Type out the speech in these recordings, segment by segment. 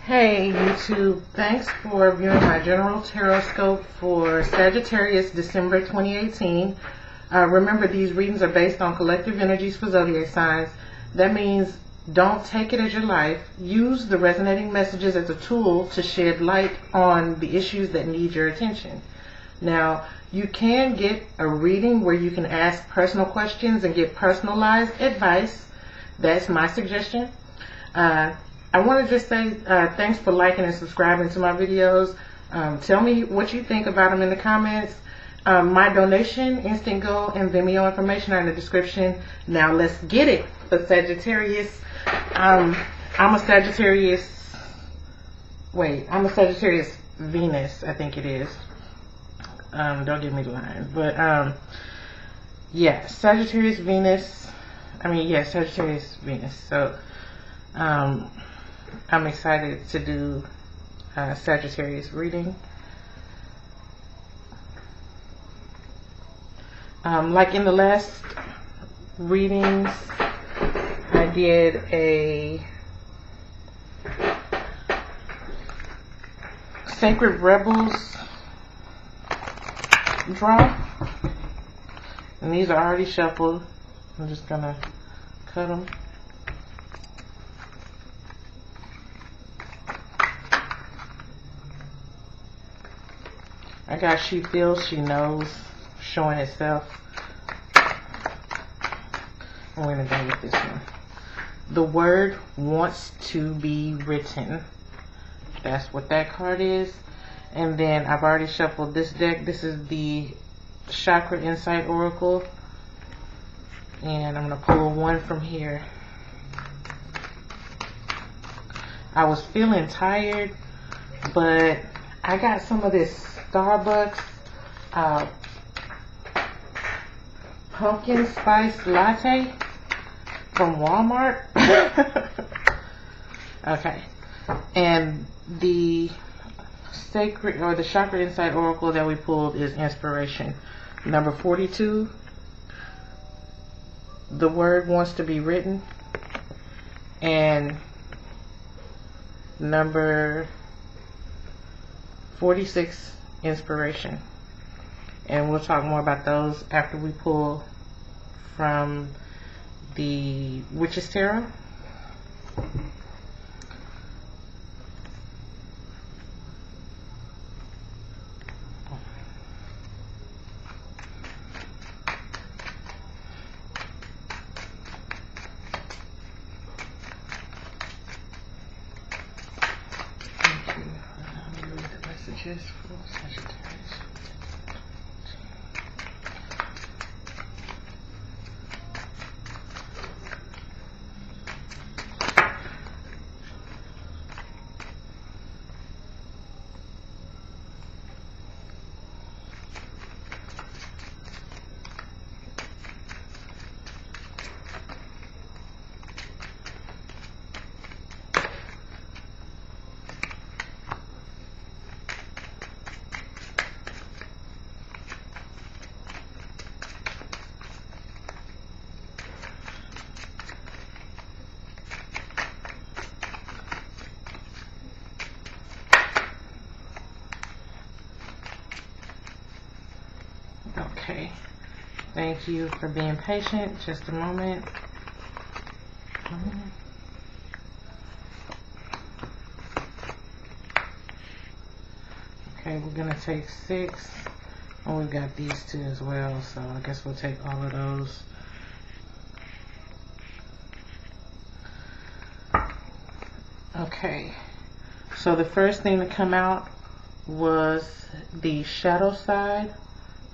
Hey YouTube, thanks for viewing my general tarot scope for Sagittarius December 2018. Remember, these readings are based on collective energies for zodiac signs. That means don't take it as your life. Use the resonating messages as a tool to shed light on the issues that need your attention. Now, you can get a reading where you can ask personal questions and get personalized advice. That's my suggestion. I want to just say thanks for liking and subscribing to my videos. Tell me what you think about them in the comments. My donation, Instantgo, and Vimeo information are in the description. Now let's get it for Sagittarius. I'm a Sagittarius. Wait, I'm a Sagittarius Venus, I think it is. Don't give me the line. But yeah, Sagittarius Venus. Sagittarius Venus. So I'm excited to do Sagittarius reading. Like in the last readings, I did a Sacred Rebels draw, and these are already shuffled. I'm just gonna cut them. I got She Feels, She Knows showing itself. I'm going to go with this one. The word wants to be written. That's what that card is. And then I've already shuffled this deck. This is the Chackra Insight Oracle. And I'm going to pull one from here. I was feeling tired, but I got some of this Starbucks pumpkin spice latte from Walmart. Okay, and the sacred or the Chakra Insight Oracle that we pulled is Inspiration, number 42. The word wants to be written, and number 46, Inspiration. And we'll talk more about those after we pull from the Witch's Tarot. Thank you. Let me read the messages for Sagittarius. Okay, thank you for being patient. Just a moment. Okay, we're gonna take 6, and we've got these 2 as well, so I guess we'll take all of those. Okay, so the first thing to come out was the shadow side,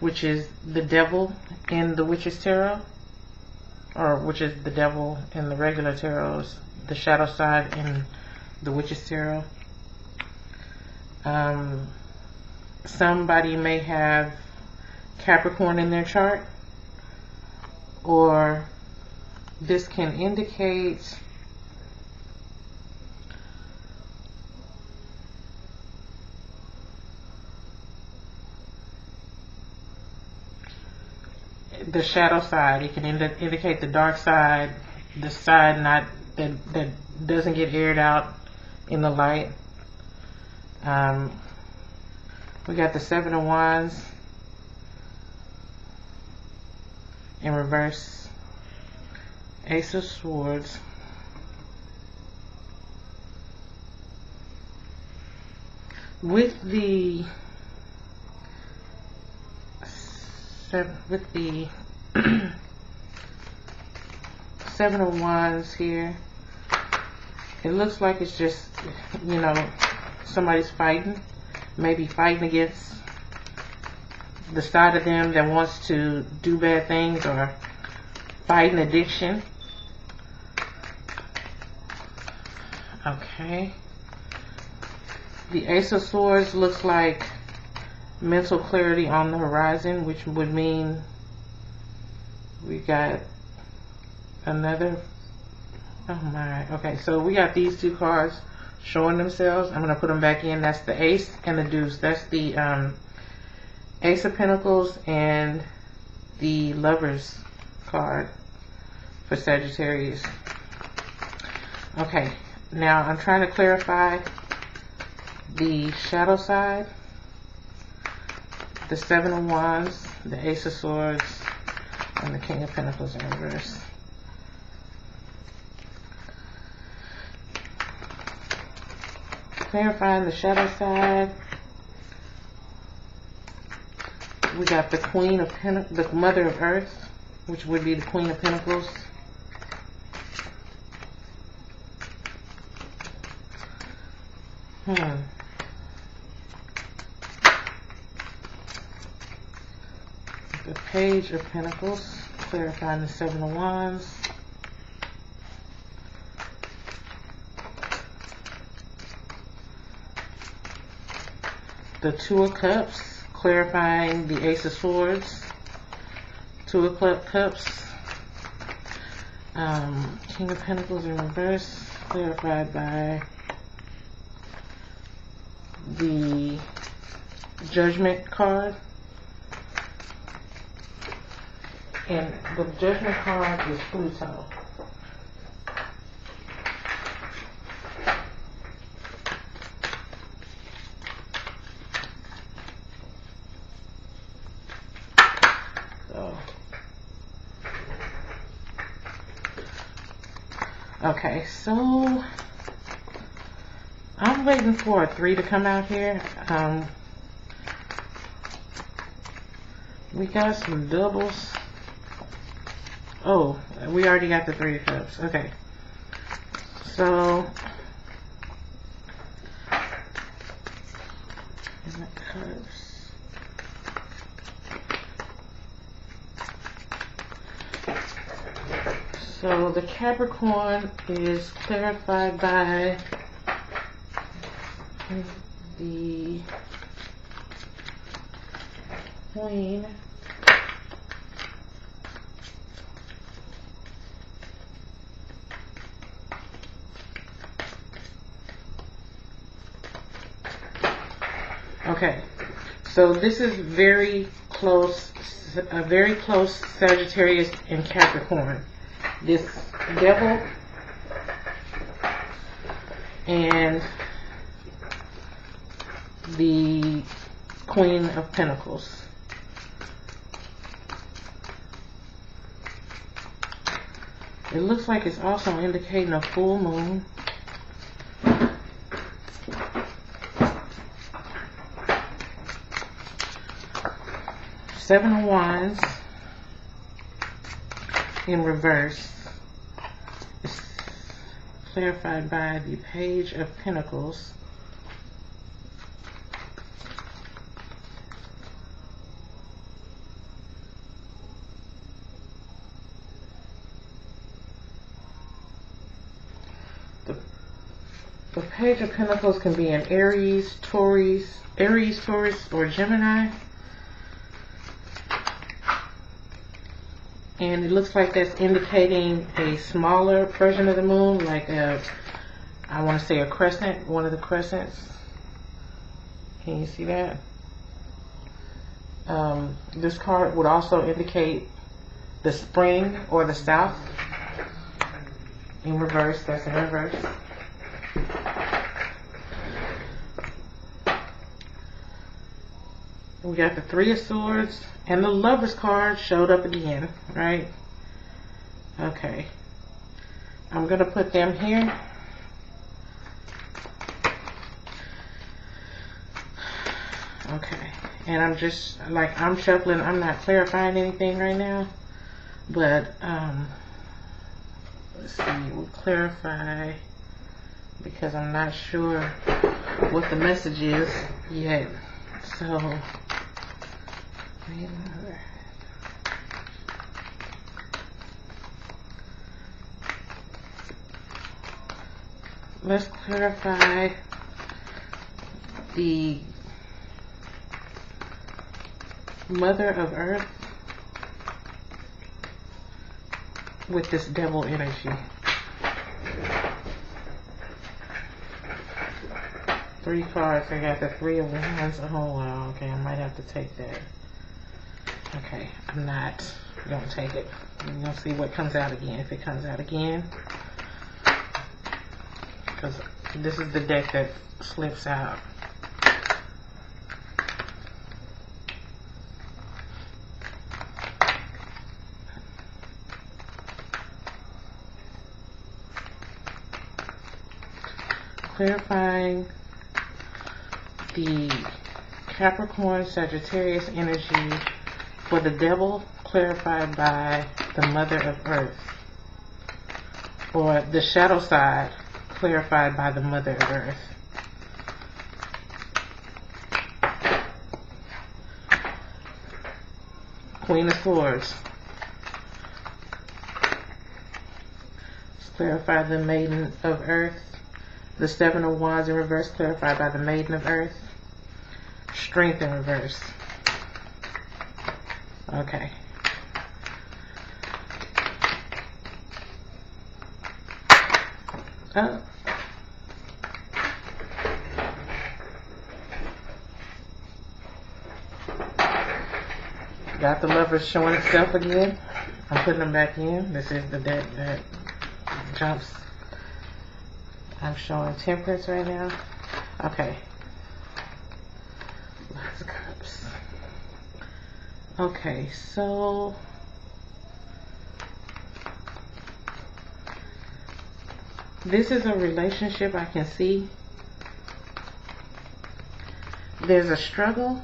which is the devil in the Witch's Tarot, or which is the devil in the regular tarots, the shadow side in the Witch's Tarot. Somebody may have Capricorn in their chart, or this can indicate the shadow side. It can indicate the dark side, the side not that doesn't get aired out in the light. We got the Seven of Wands in reverse, Ace of Swords, with the Seven of Wands here. It looks like it's just, you know, somebody's fighting, maybe fighting against the side of them that wants to do bad things, or fighting addiction. Okay. The Ace of Swords looks like mental clarity on the horizon, which would mean we got another. Oh my. Okay, so we got these two cards showing themselves. I'm going to put them back in. That's the Ace and the Deuce. That's the Ace of Pentacles and the Lovers card for Sagittarius. Okay, now I'm trying to clarify the shadow side. The Seven of Wands, the Ace of Swords, and the King of Pentacles in reverse. Clarifying the shadow side, we got the Queen of Pentacles, the Mother of Earth, which would be the Queen of Pentacles. The Page of Pentacles, clarifying the Seven of Wands. The Two of Cups, clarifying the Ace of Swords. Two of Cups. King of Pentacles in reverse, clarified by the Judgment card. And the Judgment card is Pluto. Okay, so I'm waiting for a 3 to come out here. We got some doubles. Oh, we already got the Three of Cups. Okay, so So the Capricorn is clarified by the Queen. Okay, so this is very close Sagittarius and Capricorn. This Devil and the Queen of Pentacles. It looks like it's also indicating a full moon. Seven of Wands in reverse is clarified by the Page of Pentacles. The Page of Pentacles can be an Aries, Taurus, or Gemini. And it looks like that's indicating a smaller version of the moon, like I want to say a crescent, one of the crescents. Can you see that? This card would also indicate the spring or the south in reverse. That's in reverse. We got the Three of Swords, and the Lover's card showed up again, right? Okay. I'm going to put them here. Okay. And I'm just, like, I'm shuffling. I'm not clarifying anything right now. But, let's see. We'll clarify, because I'm not sure what the message is yet. So, let's clarify the Mother of Earth with this devil energy. Three cards. I got the Three of Wands. Oh wow. Okay, I might have to take that. Okay, I'm not gonna take it. I'm gonna see what comes out again. If it comes out again, because this is the deck that slips out. Clarifying the Capricorn Sagittarius energy for the devil, clarified by the Mother of Earth, or the shadow side, clarified by the Mother of Earth. Queen of Swords. Let's clarify the Maiden of Earth. The Seven of Wands in reverse, clarified by the Maiden of Earth. Strength in reverse. Okay. Oh. Got the Lovers showing itself again. I'm putting them back in. This is the deck that jumps. I'm showing Temperance right now. Okay. Lots of Cups. Okay, so this is a relationship I can see. There's a struggle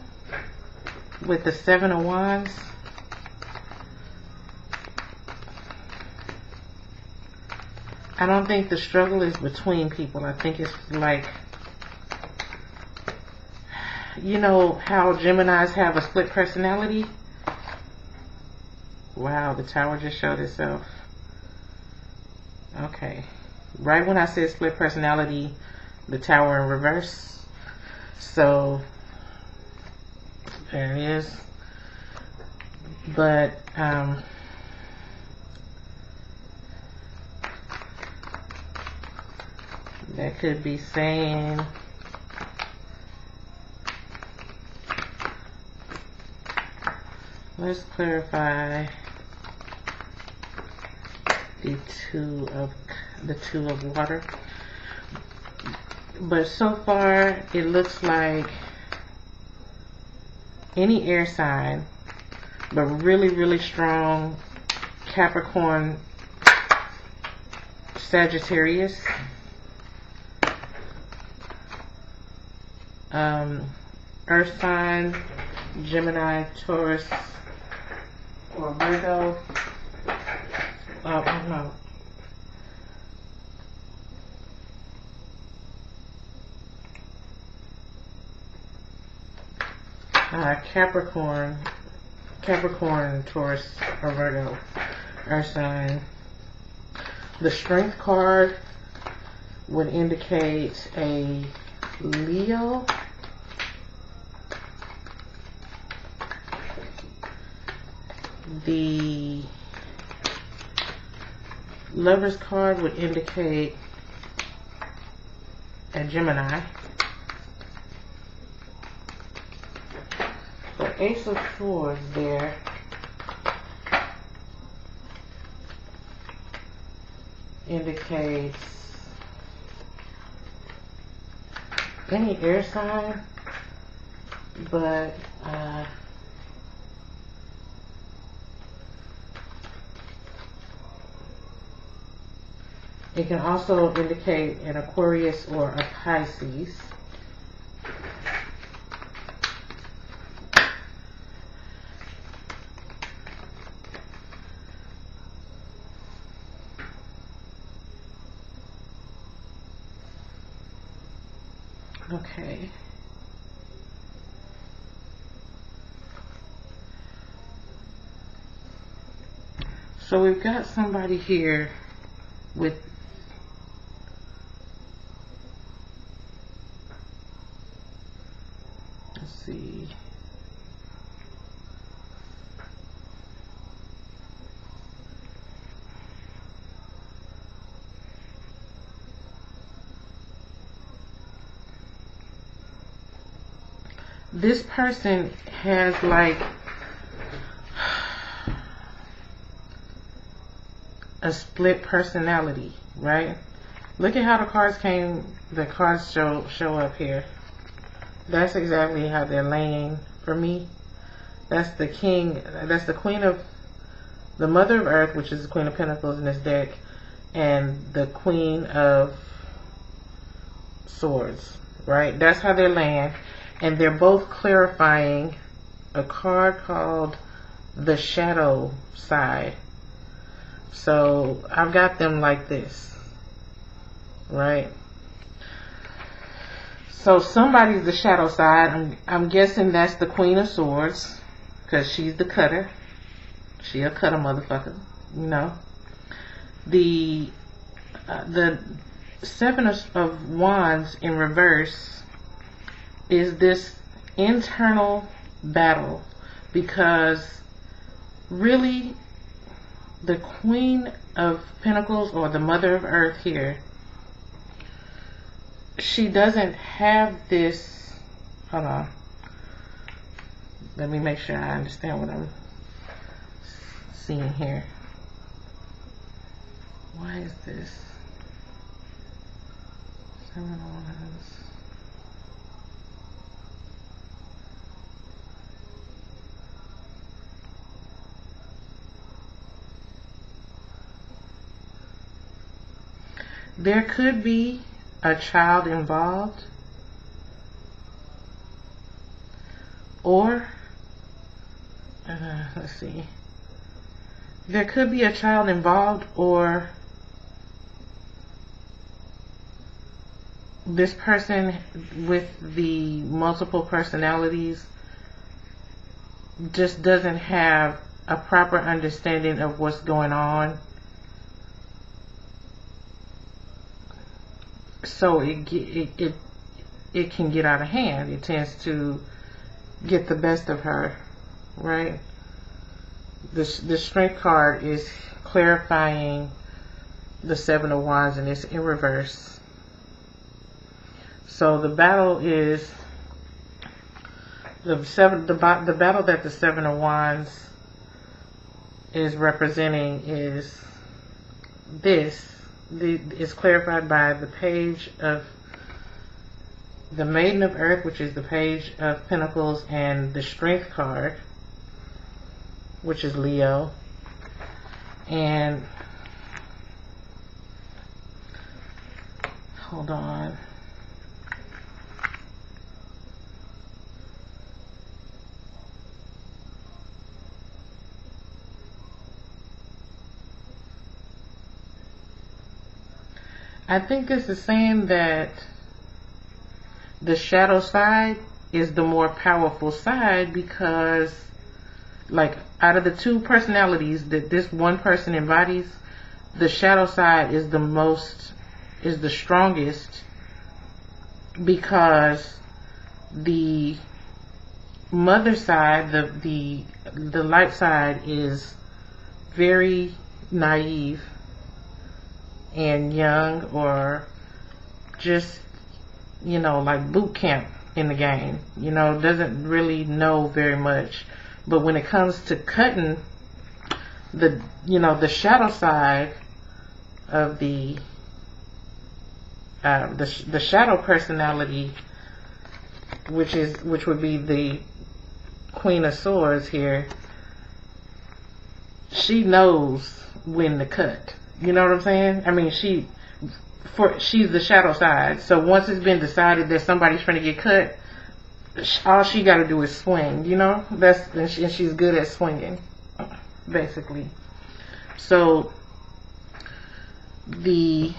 with the Seven of Wands. I don't think the struggle is between people. I think it's like, you know how Geminis have a split personality? Wow, the Tower just showed itself. Okay. Right when I said split personality, the Tower in reverse. So, there it is. But, that could be saying let's clarify the two of water. But so far it looks like any air sign, but really strong Capricorn, Sagittarius, Earth sign, Gemini, Taurus, or Virgo. Oh no. Capricorn, Taurus, or Virgo, Earth sign. The Strength card would indicate a Leo. The Lover's card would indicate a Gemini. The Ace of Swords there indicates any air sign, but it can also indicate an Aquarius or a Pisces. Okay. So we've got somebody here with let's see. This person has like a split personality, right? Look at how the cards show up here. That's exactly how they're laying for me. That's the king, that's the queen of the mother of earth, which is the queen of pentacles in this deck, and the queen of swords, right? That's how they're laying. And they're both clarifying a card called the shadow side. So I've got them like this, right? So somebody's the shadow side. I'm guessing that's the queen of swords, because she's the cutter. She'll cut a motherfucker, you know. The seven of wands in reverse is this internal battle, because really the queen of pentacles, or the mother of earth here, she doesn't have this, hold on, let me make sure I understand what I'm seeing here. Why is this 7 of wands? There could be a child involved, or let's see, there could be a child involved, or this person with the multiple personalities just doesn't have a proper understanding of what's going on. So it can get out of hand. It tends to get the best of her, right? The strength card is clarifying the 7 of wands, and it's in reverse. So the battle is the battle that the 7 of wands is representing is this. It's clarified by the page of the maiden of earth, which is the page of pentacles, and the strength card, which is Leo. And hold on, I think this is saying that the shadow side is the more powerful side, because like out of the two personalities that this one person embodies, the shadow side is the strongest, because the mother side, the light side, is very naive and young, or just, you know, like boot camp in the game, you know, doesn't really know very much. But when it comes to cutting, the shadow side of the shadow personality which would be the Queen of Swords here, she knows when to cut. You know what I'm saying? I mean, she's the shadow side. So once it's been decided that somebody's trying to get cut, all she got to do is swing. You know, and she's good at swinging, basically. So the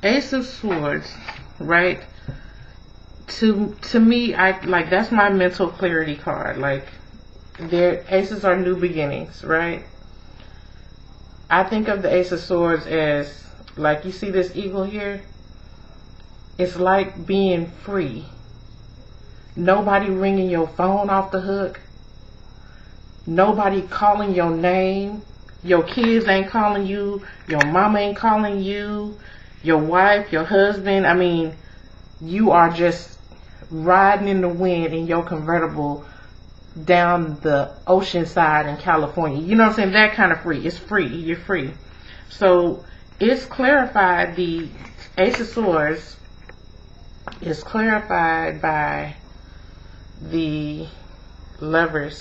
Ace of Swords, right? To me, that's my mental clarity card. Like, their aces are new beginnings, right? I think of the Ace of Swords as, like, you see this eagle here? It's like being free. Nobody ringing your phone off the hook. Nobody calling your name. Your kids ain't calling you. Your mama ain't calling you. Your wife, your husband. I mean, you are just riding in the wind in your convertible down the ocean side in California. You know what I'm saying? That kind of free. It's free. You're free. So it's clarified. The Ace of Swords is clarified by the Lovers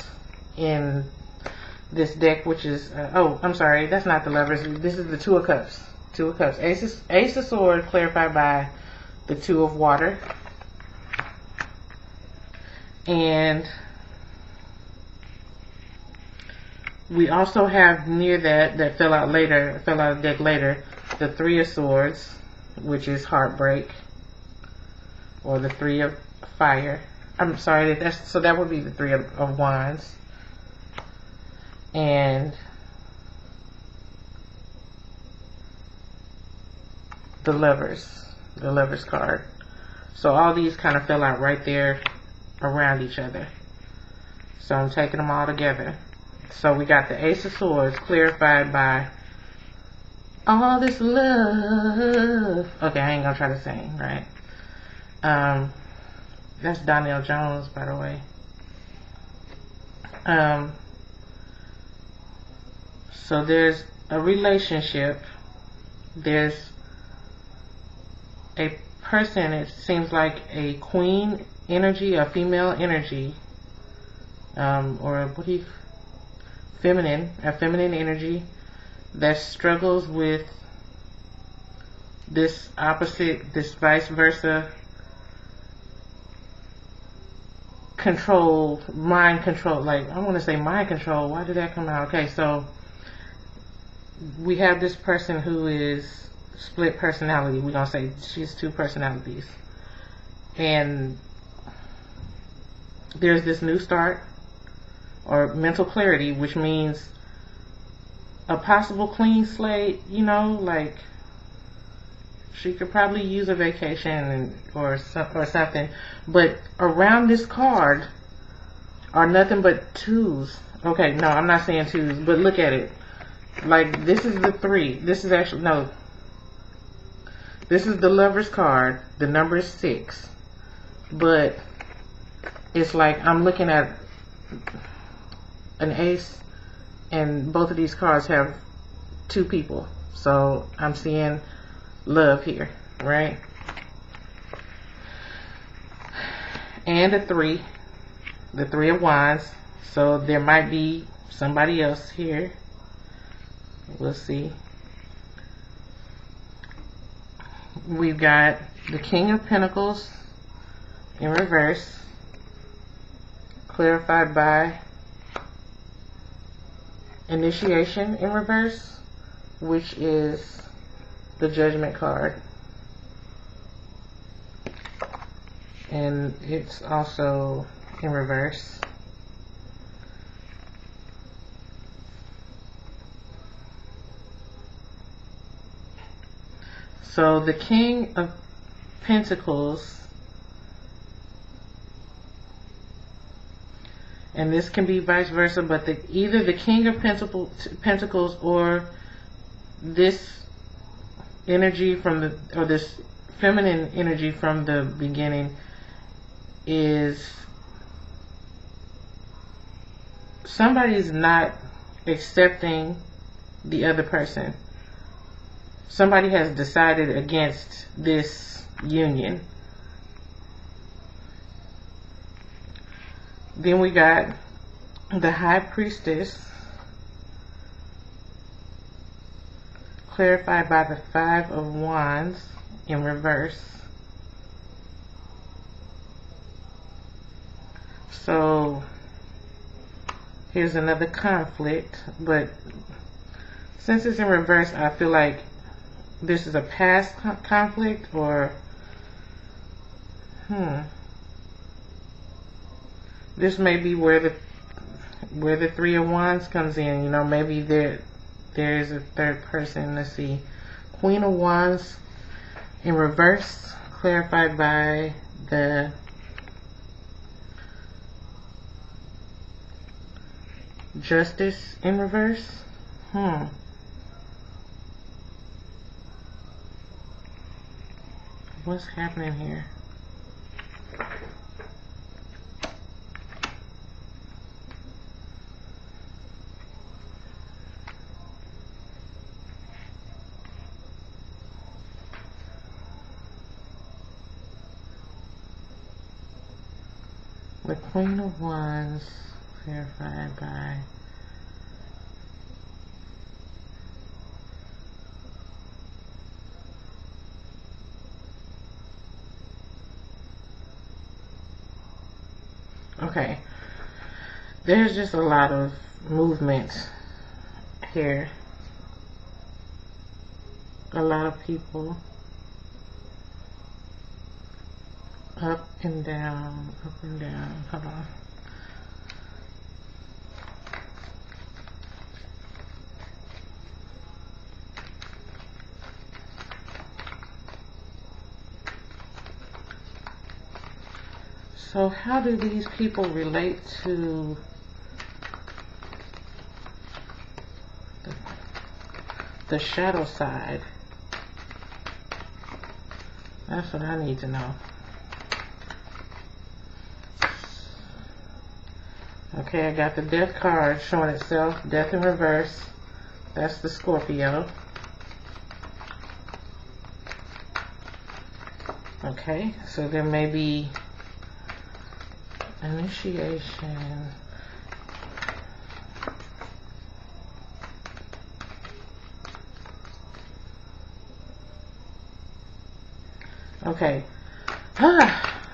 in this deck, which is oh, I'm sorry, that's not the Lovers. This is the Two of Cups. Two of Cups. Ace of Swords clarified by the Two of Water. And we also have near that fell out of deck later, the Three of Swords, which is heartbreak, or the Three of Fire. I'm sorry, so that would be the Three of Wands. And the Lovers card. So all these kind of fell out right there around each other. So I'm taking them all together. So we got the Ace of Swords clarified by all this love. Okay, I ain't gonna try to sing, right? That's Donnell Jones, by the way. So there's a relationship. There's a person, it seems like a queen energy, a female energy, or what do you, a feminine energy that struggles with this opposite, this vice versa control, mind control. Like, I want to say mind control. Why did that come out? Okay, so we have this person who is split personality. We're gonna say she's two personalities, and there's this new start or mental clarity, which means a possible clean slate. You know, like she could probably use a vacation or something. But around this card are nothing but twos. Okay, no, I'm not saying twos, but look at it. Like, this is the three. This is actually, no. This is the Lover's card. The number is 6. But it's like I'm looking at an ace, and both of these cards have two people. So I'm seeing love here, right? And a 3. The 3 of Wands. So there might be somebody else here. We'll see. We've got the King of Pentacles in reverse, clarified by Initiation in reverse, which is the Judgment card. And it's also in reverse. So the King of Pentacles, and this can be vice versa, but either the King of Pentacles or this energy from the, or this feminine energy from the beginning, is somebody's not accepting the other person. Somebody has decided against this union. Then we got the High Priestess, clarified by the Five of Wands in reverse. So here's another conflict, but since it's in reverse, I feel like this is a past conflict, or this may be where the Three of Wands comes in. You know, maybe there is a third person. Let's see. Queen of Wands in reverse, clarified by the Justice in reverse. What's happening here? The Queen of Wands, clarified by okay. There's just a lot of movement here. A lot of people. Up and down, up and down. Hold on. So how do these people relate to the shadow side? That's what I need to know. Okay, I got the Death card showing itself. Death in reverse. That's the Scorpio. Okay, so there may be initiation. Okay.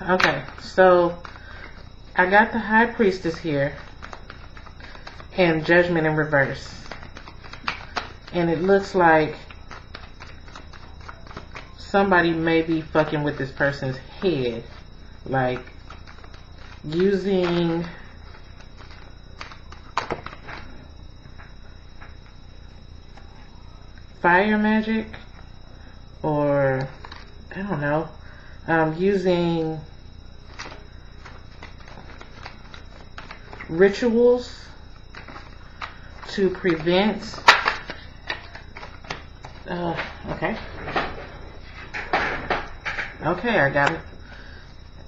Okay, so I got the High Priestess here and Judgment in reverse. And it looks like somebody may be fucking with this person's head. Like using fire magic, or I don't know, using rituals to prevent okay, I got it.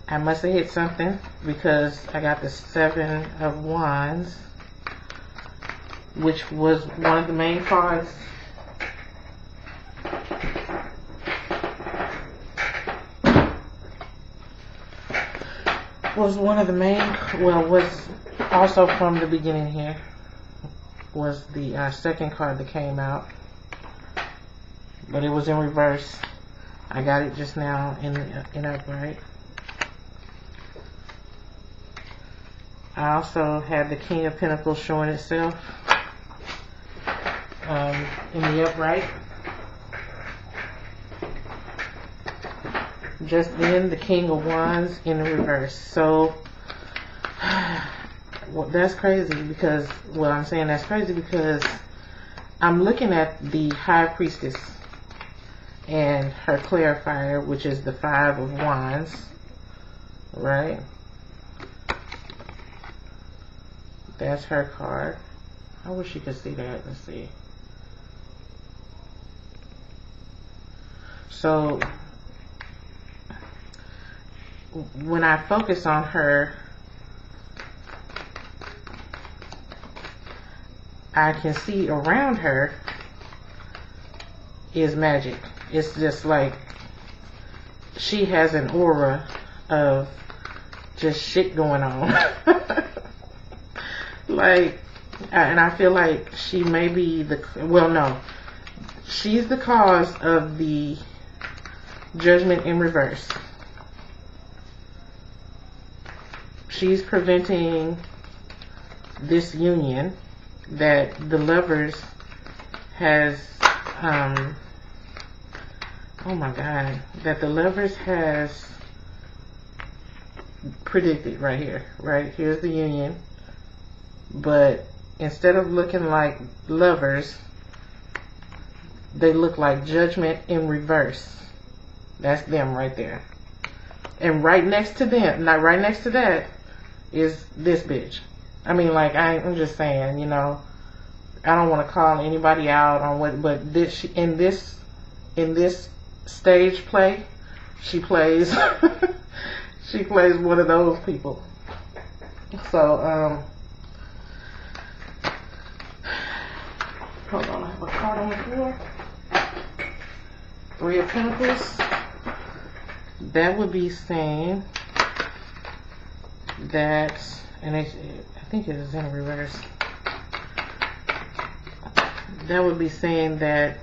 I must have hit something because I got the Seven of Wands, which was one of the main cards. Was also from the beginning here. Was the second card that came out, but it was in reverse. I got it just now in upright. I also had the King of Pentacles showing itself in the upright. Just then, the King of Wands in the reverse. So well, that's crazy because, well, I'm saying that's crazy because I'm looking at the High Priestess and her clarifier, which is the Five of Wands, right? That's her card. I wish you could see that. Let's see. So when I focus on her, I can see around her is magic. It's just like she has an aura of just shit going on. like, and I feel like she may be the, well, no, she's the cause of the Judgment in reverse. She's preventing this union that the Lovers has, oh my God, that the Lovers has predicted right here. Right here's the union, but instead of looking like lovers, they look like Judgment in reverse. That's them right there. And right next to them, not right next to that, is this bitch. I mean, like, I'm just saying, you know, I don't want to call anybody out on what, but this, in this stage play, she plays she plays one of those people. So hold on, I have a card on the floor. 3 of Pentacles. That would be saying that, and I think it is in reverse. That would be saying that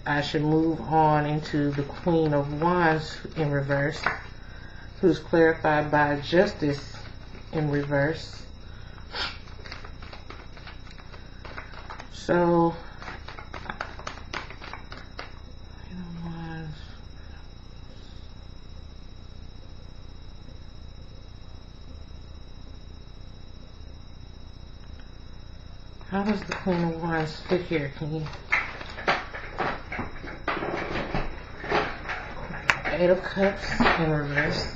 I should move on into the Queen of Wands in reverse, who's clarified by Justice in reverse. So, how does the Queen of Wands fit here? Can you? 8 of Cups in reverse.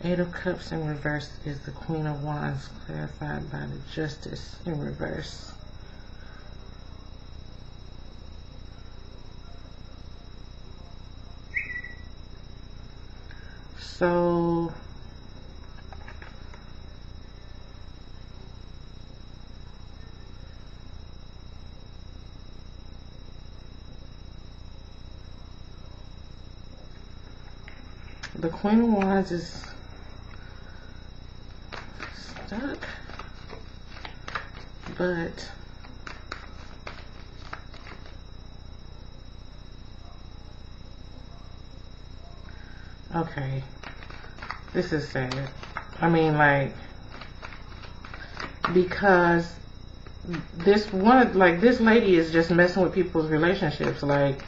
8 of Cups in reverse is the Queen of Wands, clarified by the Justice in reverse. So the Queen of Wands is stuck, but okay, this is sad. I mean, like, because this one, like, this lady is just messing with people's relationships. Like,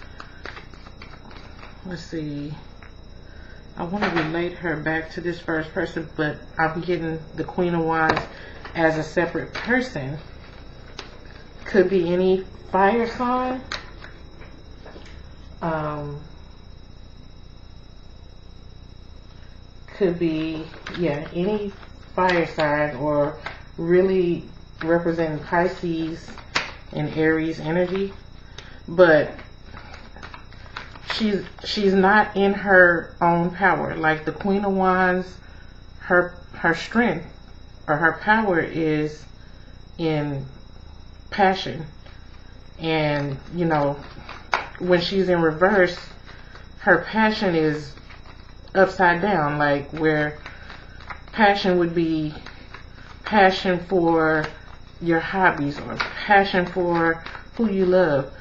let's see, I want to relate her back to this first person, but I'm getting the Queen of Wands as a separate person. Could be any fire sign. Could be, yeah, any fire sign, or really representing Pisces and Aries energy. But she's not in her own power. Like the Queen of Wands, her strength or her power is in passion. And you know, when she's in reverse, her passion is upside down, like where passion would be passion for your hobbies or passion for who you love,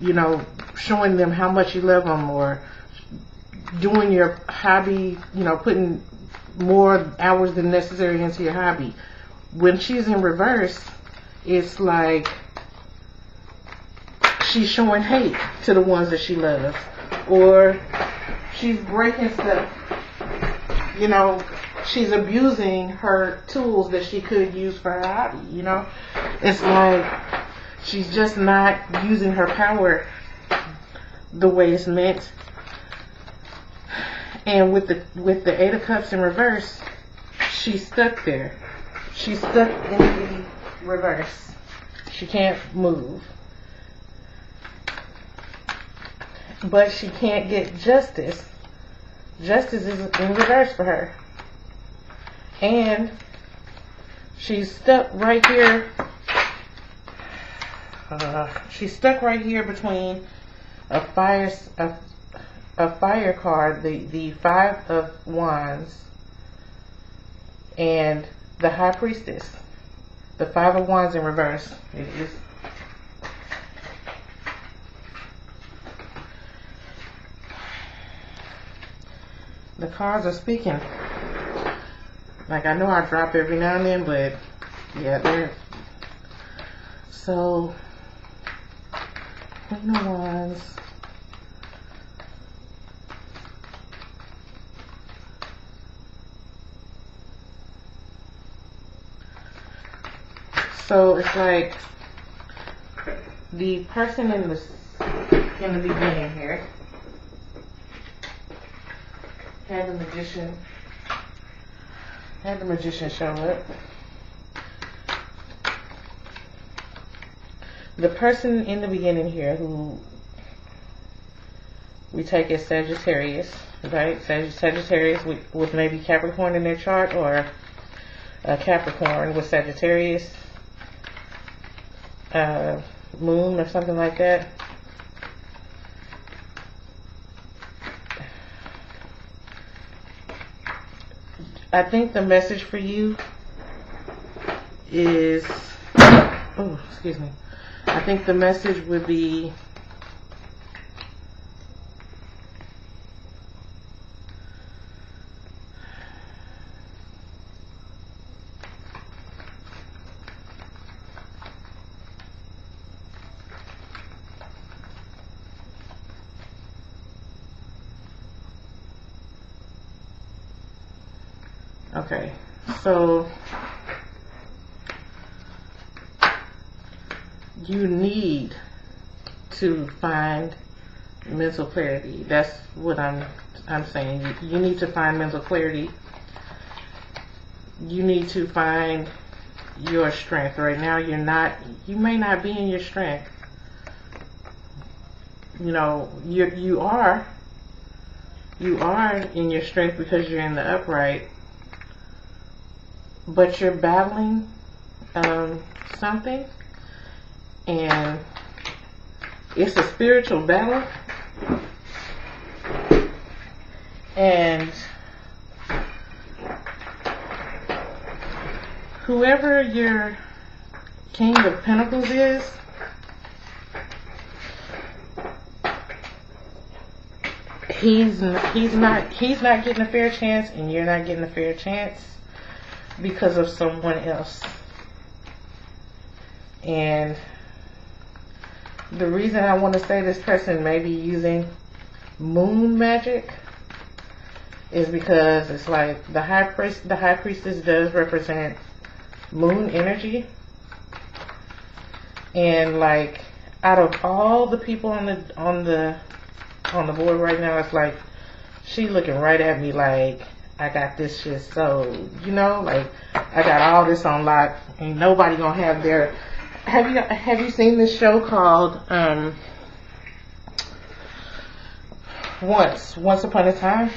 you know, showing them how much you love them, or doing your hobby, you know, putting more hours than necessary into your hobby. When she's in reverse, it's like she's showing hate to the ones that she loves, or she's breaking stuff, you know, she's abusing her tools that she could use for her hobby, you know. It's like she's just not using her power the way it's meant. And with the 8 of Cups in reverse, she's stuck there. She's stuck in the reverse. She can't move. But she can't get justice. Justice is in reverse for her. And she's stuck right here. She's stuck right here between a a fire card, the Five of Wands, and the High Priestess. The Five of Wands in reverse. It is. The cards are speaking. Like, I know I drop every now and then, but yeah, they're so. Queen of Wands. So it's like the person in the beginning here had the magician show up. The person in the beginning here, who we take as Sagittarius, right? Sagittarius with maybe Capricorn in their chart, or Capricorn with Sagittarius moon or something like that. I think the message for you is, oh, excuse me. I think the message would be okay, so you need to find mental clarity. That's what I'm saying. You need to find mental clarity. You need to find your strength. Right now you may not be in your strength. You know, you are in your strength because you're in the upright, but you're battling something, and it's a spiritual battle, and whoever your King of Pentacles is, he's not getting a fair chance, and you're not getting a fair chance because of someone else. And the reason I want to say this person may be using moon magic is because it's like the high priestess does represent moon energy, and like out of all the people on the board right now, it's like she looking right at me like, I got this shit sold, you know, like I got all this on lock. Ain't nobody gonna have their. Have you seen this show called Once Upon a Time?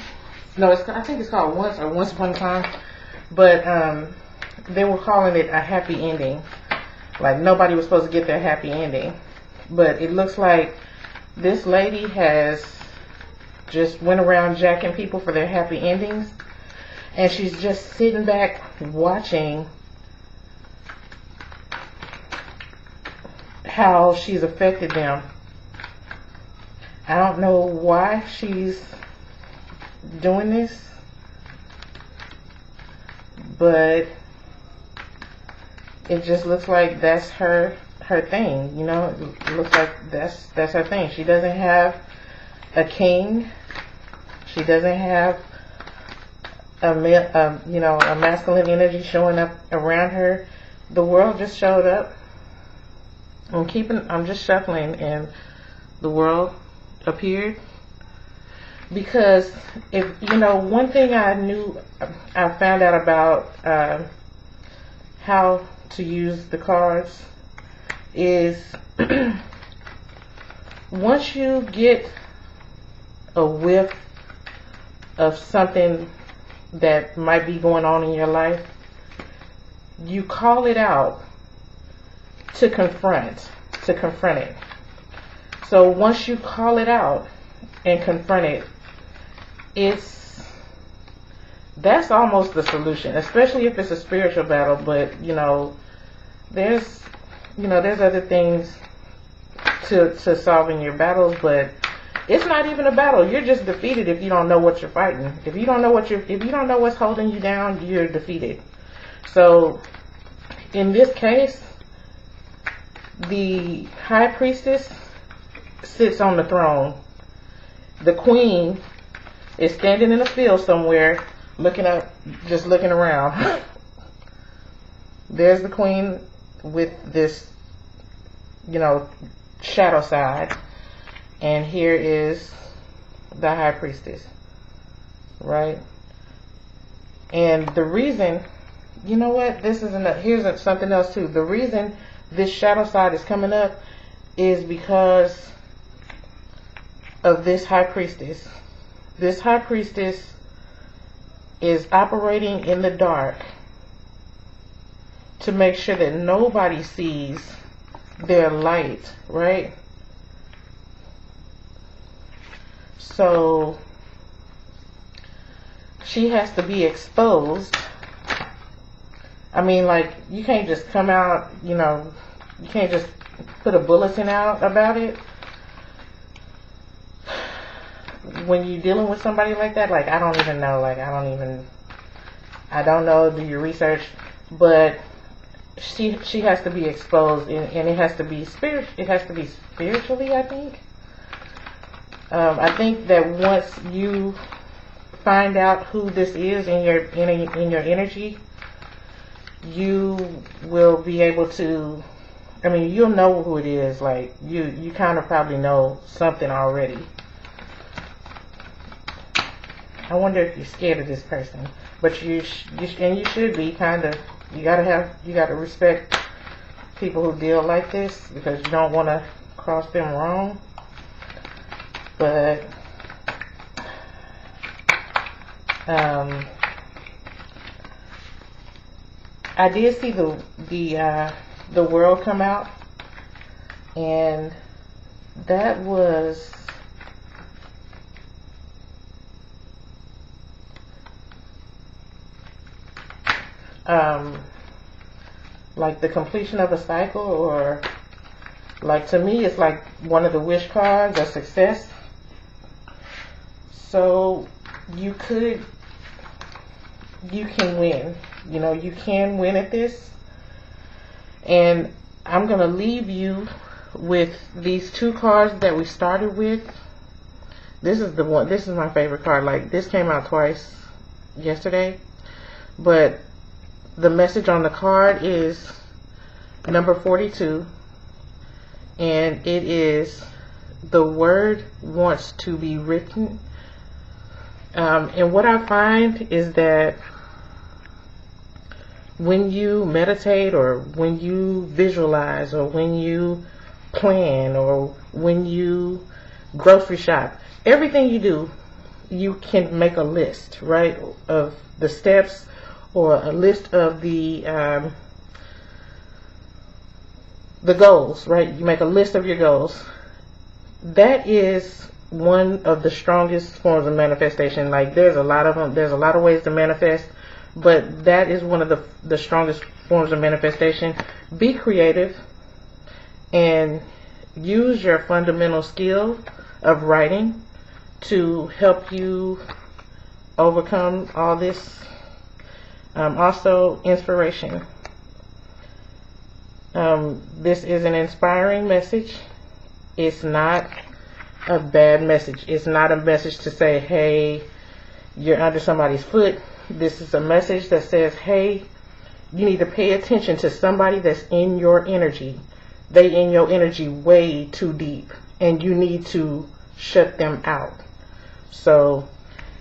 No, I think it's called Once Upon a Time, but they were calling it a happy ending. Like nobody was supposed to get their happy ending, but it looks like this lady has just went around jacking people for their happy endings, and she's just sitting back watching how she's affected them. I don't know why she's doing this, but it just looks like that's her thing, you know. It looks like that's her thing. She doesn't have a king. She doesn't have a masculine energy showing up around her. The world just showed up. I'm just shuffling, and the world appeared. Because if you know, one thing I found out about how to use the cards is once you get a whiff of something that might be going on in your life, you call it out to confront it. So once you call it out and confront it, that's almost the solution, especially if it's a spiritual battle. But you know, there's other things to solving your battles, but it's not even a battle. You're just defeated if you don't know what you're fighting. If you don't know what's holding you down, you're defeated. So in this case, the high priestess sits on the throne. The queen is standing in a field somewhere, looking up, just looking around. There's the queen with this, you know, shadow side, and here is the high priestess, right? And the reason, you know what, here's something else too. The reason this shadow side is coming up is because of this high priestess. This high priestess is operating in the dark to make sure that nobody sees their light, right? So she has to be exposed. I mean, like, you can't just come out, you know, you can't just put a bulletin out about it. When you're dealing with somebody like that, like, I don't know, do your research, but she has to be exposed, and it has to be spiritually, I think. I think that once you find out who this is in your energy, you will be able to, I mean, you'll know who it is. Like, you kind of probably know something already. I wonder if you're scared of this person, but you should be, kind of. You gotta respect people who deal like this, because you don't want to cross them wrong. But I did see the world come out, and that was like the completion of a cycle, or like, to me, it's like one of the wish cards of success. So you can win. You know, you can win at this. And I'm going to leave you with these two cards that we started with. This is the one, this is my favorite card. Like, this came out twice yesterday. But the message on the card is number 42. And it is, the word wants to be written. And what I find is that when you meditate, or when you visualize, or when you plan, or when you grocery shop, everything you do, you can make a list, right, of the steps, or a list of the goals, right? You make a list of your goals. That is one of the strongest forms of manifestation. Like, there's a lot of them. There's a lot of ways to manifest, but that is one of the strongest forms of manifestation. Be creative and use your fundamental skill of writing to help you overcome all this. Also, inspiration. This is an inspiring message. It's not a bad message. It's not a message to say, hey, you're under somebody's foot. This is a message that says, hey, you need to pay attention to somebody that's in your energy. They in your energy way too deep, and you need to shut them out. So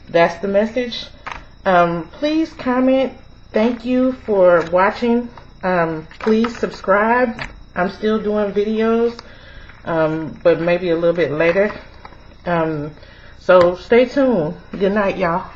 that's the message. Please comment. Thank you for watching. Please subscribe. I'm still doing videos, but maybe a little bit later. So stay tuned. Good night, y'all.